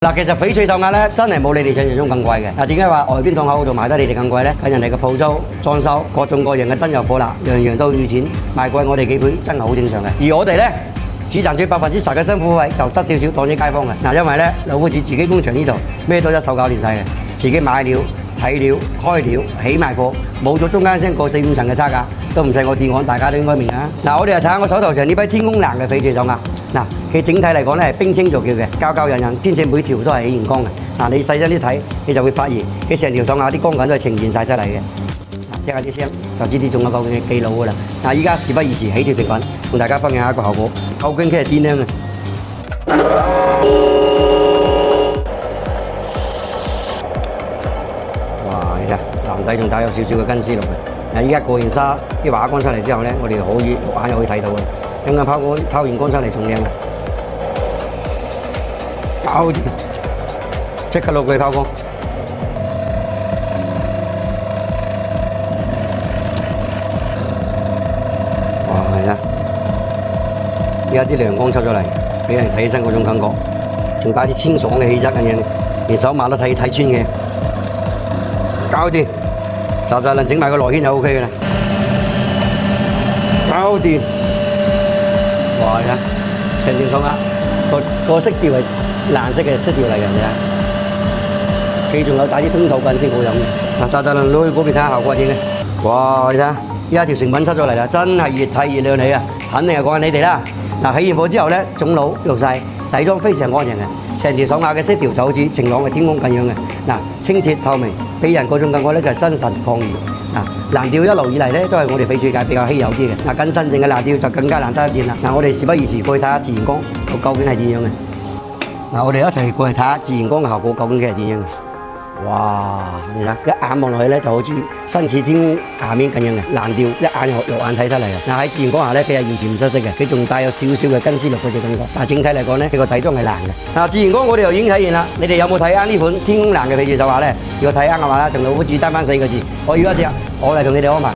嗱，其實翡翠手鈪咧真係冇你哋想象中咁貴嘅。嗱，點解話外邊檔口嗰度賣得你哋咁貴咧？睇人哋嘅鋪租、裝修、各種各樣嘅燈油火蠟，樣樣都要錢，賣貴我哋幾倍，真係好正常嘅。而我哋咧只賺取10%嘅辛苦費，就得少少當啲街坊嘅。嗱，因為咧老夫子自己工場呢度咩都一手搞掂晒嘅，自己買料、睇料、開料、起賣貨，冇咗中間聲過4、5層嘅差價，都唔使我電案，大家都應該明啊。嗱，我哋嚟睇下我手頭上呢批天空藍嘅翡翠手鈪。嗱，佢整體嚟講咧係冰清做叫嘅，膠膠韌韌，兼且每條都係起現光嘅。嗱，你細心啲睇，你就會發現佢成條手鈪啲光感都係呈現晒出嚟嘅。嗱，聽下啲聲就知呢種究竟係幾老㗎啦。嗱，依家事不宜遲，起條成品同大家分享下一個效果，究竟佢係點樣嘅？哇！你睇藍底仲帶有少少嘅根絲落去。嗱，依家過完沙啲畫光出嚟之後咧，我哋可以肉眼就可以睇到嘅。啱啱拋完光出嚟仲靚啊！搞掂，即刻落去拋光。哇！係啊！而家啲亮光出咗嚟，俾人睇起身嗰種感覺，仲帶啲清爽嘅氣質咁樣，連手鈪都睇穿嘅。搞掂，就能整埋個內圈就 OK 嘅啦。搞掂。哇！你睇成條手鈪個色調係藍色嘅色調嚟嘅，你睇，佢仲有帶啲通透感先好飲嘅。嗱，就能攞去嗰邊睇下效果點嘅。哇！你睇下，依家條成品出咗嚟啦，真係越睇越靚你啊！肯定係講緊你哋啦。嗱，起完貨之後咧，種腦落晒，底裝非常安全嘅，成條手鈪嘅色調就好似晴朗嘅天空咁樣嘅。嗱，清澈透明，俾人嗰種感覺咧就係新神抗熱。藍調一路以嚟咧都係我哋翡翠界比較稀有啲嘅，嗱，更新淨嘅藍調就更加難得一見啦。嗱，我哋事不宜遲過去睇下自然光究竟係點樣嘅。嗱，我哋一齊過去睇下自然光嘅效果究竟係點樣嘅。哇！你睇一眼望落去咧就好似身似天空下面咁樣嘅藍調，一眼肉眼睇出嚟嘅。嗱，喺自然光下咧佢係完全唔失色嘅，佢仲帶有少少嘅根絲綠嗰隻感覺。但係整體嚟講咧，佢個底裝係藍嘅。嗱，自然光我哋又已經體現啦，你哋有冇睇啱呢款天空藍嘅翡翠手鈪咧？如果睇啱嘅話咧，同老夫子單翻4個字，我要一隻，我嚟同你哋安排。